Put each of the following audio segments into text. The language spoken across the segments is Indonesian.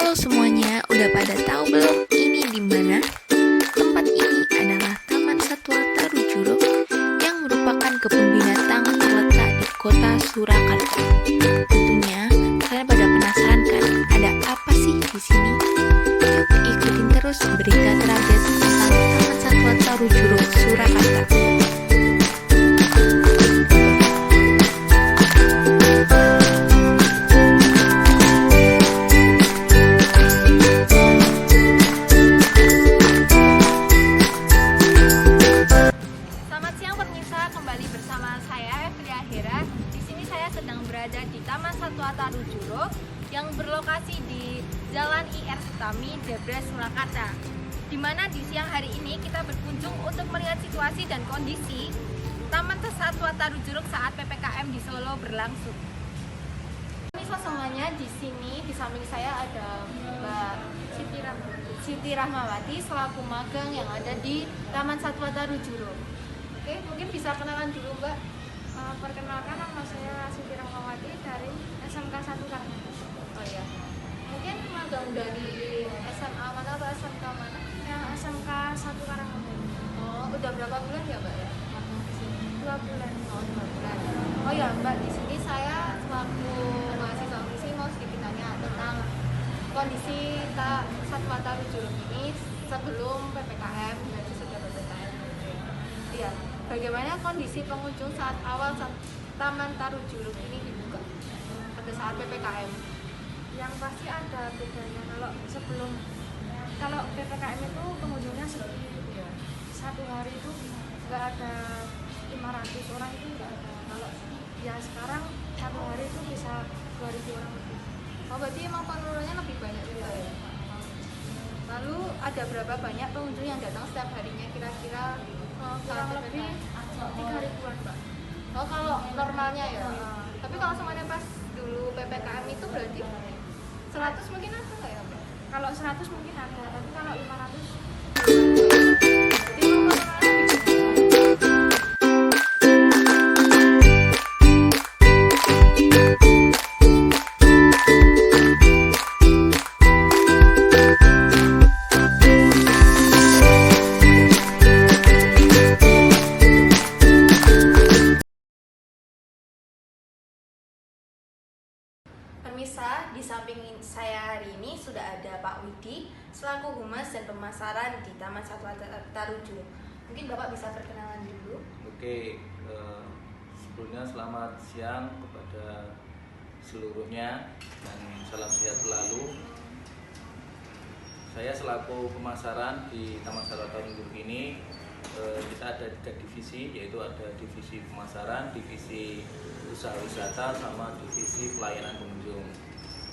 Halo semuanya, udah pada tahu belum ini di mana? Tempat ini adalah Taman Satwa Tarujuro yang merupakan kebun binatang terletak di kota Surakarta. Tentunya kalian pada penasaran kan, ada apa sih di sini? Yuk ikutin terus berita terupdate tentang Taman Satwa Tarujuro Surakarta. Kembali bersama saya Evria Hera. Di sini saya sedang berada di Taman Satwa Tarujuro yang berlokasi di Jalan IR Sutami, Debres, Surakarta. Di mana di siang hari ini kita berkunjung untuk melihat situasi dan kondisi Taman Satwa Tarujuro saat PPKM di Solo berlangsung. Pemirsa semuanya, di sini di samping saya ada Mbak Siti Rahmawati selaku magang yang ada di Taman Satwa Tarujuro. Oke, mungkin bisa kenalan dulu Mbak. Perkenalkan, nama saya Siti Rahmawati dari SMK 1 Karanganyar. Oh iya. Mungkin magang dari SMA mana atau SMK mana? Yang SMK 1 Karanganyar. Oh, udah berapa bulan ya Mbak ya? Magang di sini? 2 bulan. Oh, 2 bulan. Oh ya Mbak, di sini saya selaku mahasiswa misi mau sedikit tanya tentang kondisi Satwa Tarujuro ini sebelum PPKM, berarti sudah PPKM. Iya. Bagaimana kondisi pengunjung saat awal Taman Tarujuro ini dibuka pada saat PPKM? Yang pasti ada bedanya kalau PPKM itu pengunjungnya sepi gitu ya. Satu hari itu nggak ada 500 orang, itu nggak ada. Kalau ya sekarang satu hari itu bisa 2.000 orang lebih. Oh, berarti emang penurunannya lebih banyak juga ya? Lalu ada berapa banyak pengunjung yang datang setiap harinya kira-kira? Kurang lebih 3.000-an Mbak. Oh, kalau normalnya ya? Tapi kalau semuanya pas dulu PPKM itu berarti 100 mungkin ada nggak ya Mbak? Kalau 100 mungkin ada, tapi kalau 500 Berarti emang penurunannya lebih banyak. Pemirsa, di samping saya hari ini sudah ada Pak Widi selaku Humas dan Pemasaran di Taman Satwa Tarujuro. Mungkin Bapak bisa perkenalan dulu. Oke, sebelumnya selamat siang kepada seluruhnya dan salam sehat selalu. Saya selaku pemasaran di Taman Satwa Tarujuro ini, kita ada 3 divisi, yaitu ada divisi pemasaran, divisi usaha wisata, sama divisi pelayanan pengunjung.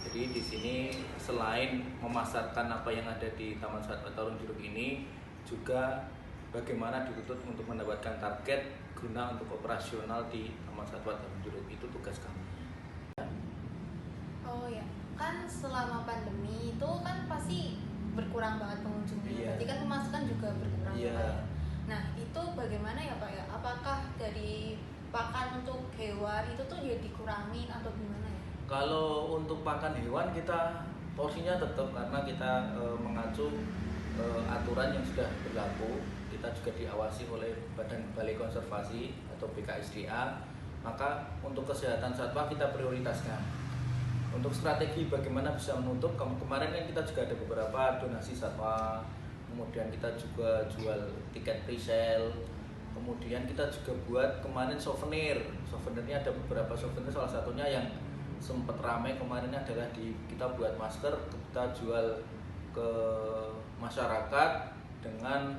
Jadi di sini selain memasarkan apa yang ada di Taman Satwa Tarujuro ini, juga bagaimana dituntut untuk mendapatkan target guna untuk operasional di Taman Satwa Tarujuro, itu tugas kami. Oh ya, kan selama pandemi itu kan pasti berkurang banget pengunjungnya. Iya. Berarti kan pemasukan juga berkurang. Iya. Pak, ya? Nah, itu bagaimana ya Pak ya? Apakah dari pakan untuk hewan itu tuh ya dikurangin atau gimana ya? Kalau untuk pakan hewan kita porsinya tetap, karena kita mengacu aturan yang sudah berlaku. Kita juga diawasi oleh Badan Balai Konservasi atau BKSDA. Maka untuk kesehatan satwa kita prioritaskan. Untuk strategi bagaimana bisa menutup, kemarin kan kita juga ada beberapa donasi satwa, kemudian kita juga jual tiket pre-sale, kemudian kita juga buat kemarin souvenirnya ada beberapa souvenir, salah satunya yang sempat ramai kemarin adalah kita buat masker, kita jual ke masyarakat dengan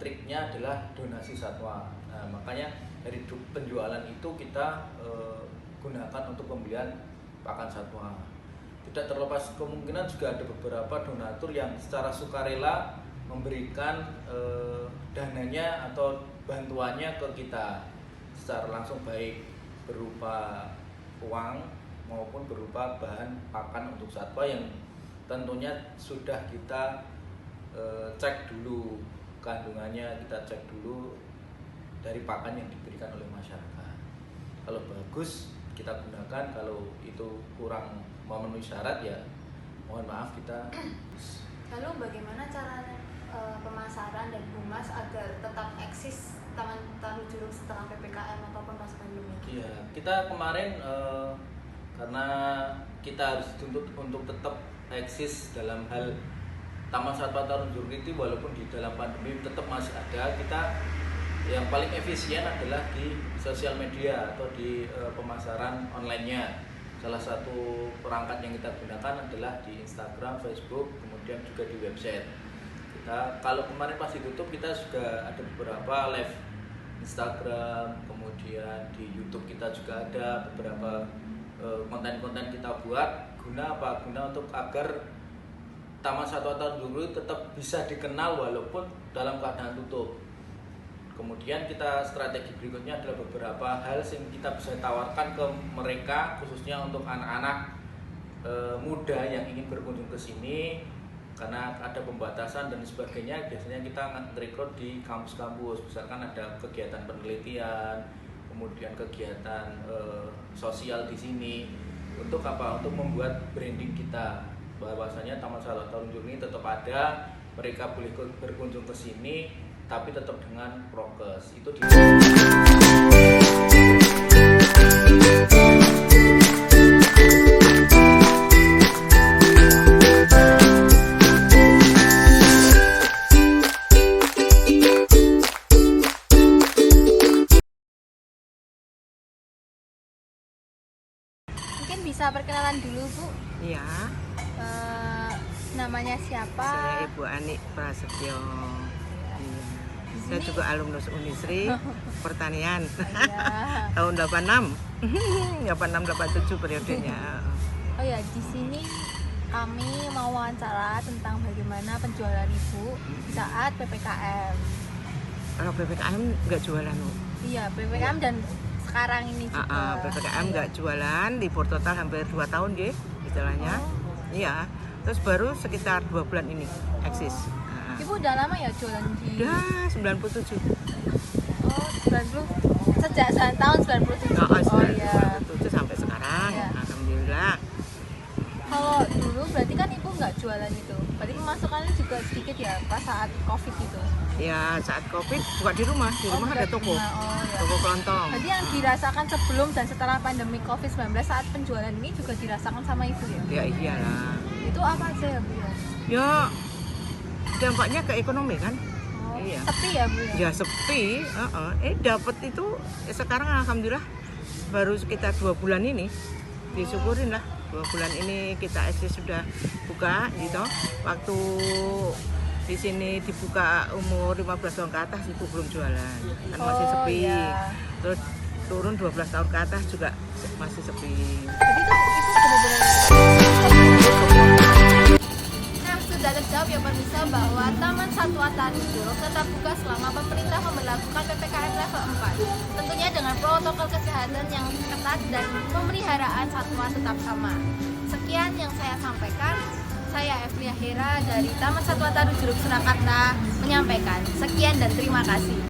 triknya adalah donasi satwa. Nah, makanya dari penjualan itu kita gunakan untuk pembelian pakan satwa. Tidak terlepas kemungkinan juga ada beberapa donatur yang secara sukarela memberikan dananya atau bantuannya ke kita secara langsung, baik berupa uang maupun berupa bahan pakan untuk satwa yang tentunya sudah kita cek dulu kandungannya, kita cek dulu dari pakan yang diberikan oleh masyarakat. Kalau bagus kita gunakan, kalau itu kurang memenuhi syarat ya mohon maaf kita. Lalu bagaimana cara pemasaran dan humas agar tetap eksis Taman Tarujuruk setelah PPKM ataupun pas pandemi? Iya, kita kemarin karena kita harus dituntut untuk tetap eksis dalam hal Taman Satwa Tarujuruk itu, walaupun di dalam pandemi tetap masih ada. Kita yang paling efisien adalah di sosial media atau di pemasaran online-nya. Salah satu perangkat yang kita gunakan adalah di Instagram, Facebook, kemudian juga di website. Kita kalau kemarin pas ditutup kita juga ada beberapa live Instagram, kemudian di YouTube kita juga ada beberapa konten-konten kita buat. Guna apa? Guna untuk agar Taman Satwa Tarujuruk tetap bisa dikenal walaupun dalam keadaan tutup. Kemudian kita strategi berikutnya adalah beberapa hal yang kita bisa tawarkan ke mereka, khususnya untuk anak-anak muda yang ingin berkunjung ke sini. Karena ada pembatasan dan sebagainya, biasanya kita nge-rekrut di kampus-kampus. Misalkan ada kegiatan penelitian, kemudian kegiatan sosial di sini. Untuk apa? Untuk membuat branding kita bahwasanya Taman Satwa Tarujuruk ini tetap ada, mereka boleh berkunjung ke sini, tapi tetap dengan prokes. Itu di Mungkin bisa perkenalan dulu Bu. Iya, Namanya siapa? saya Ibu Ani Prasetyo. Iya. Saya juga alumnus Unisri Pertanian Ya. tahun 86, 86-87 periodenya. Oh ya, di sini kami mau wawancara tentang bagaimana penjualan Ibu saat PPKM. Kalau PPKM nggak jualan, Bu. Iya, PPKM dan sekarang ini juga. PPKM nggak jualan, libur total hampir 2 tahun, nggih, istilahnya. Iya, terus baru sekitar 2 bulan ini eksis. Ibu udah lama ya jualan di? Udah 97. Oh, 90. Sejak tahun 97. Oh iya. 97 sampai sekarang. Iya. Alhamdulillah. Kalau dulu berarti kan Ibu nggak jualan itu. Berarti pemasukannya juga sedikit ya pas saat Covid itu. Ya saat Covid buka di rumah ada toko, Oh ya. toko kelontong. Jadi yang dirasakan sebelum dan setelah pandemi Covid-19 saat penjualan ini juga dirasakan sama Ibu ya? Ya iyalah. Itu apa aja ya Bu ya? Ya dampaknya ke ekonomi kan. Oh, Iya. sepi ya Bu ya? Ya sepi. Dapat itu sekarang alhamdulillah baru sekitar 2 bulan ini. Disyukurin lah 2 bulan ini kita eksis sudah buka gitu. Waktu di sini dibuka umur 15 tahun ke atas Ibu belum jualan. Kan masih sepi. Iya. Terus turun 12 tahun ke atas juga masih sepi. Jadi itu benar-benar. Nah, sudah terjawab ya pemirsa bahwa Taman Satwa Tarujuruk tetap buka selama pemerintah memberlakukan PPKM level 4. Tentunya dengan protokol kesehatan yang ketat dan pemeliharaan satwa tetap sama. Sekian yang saya sampaikan. Saya Evlia Hera dari Taman Satwa Tarujuruk Surakarta menyampaikan. Sekian dan terima kasih.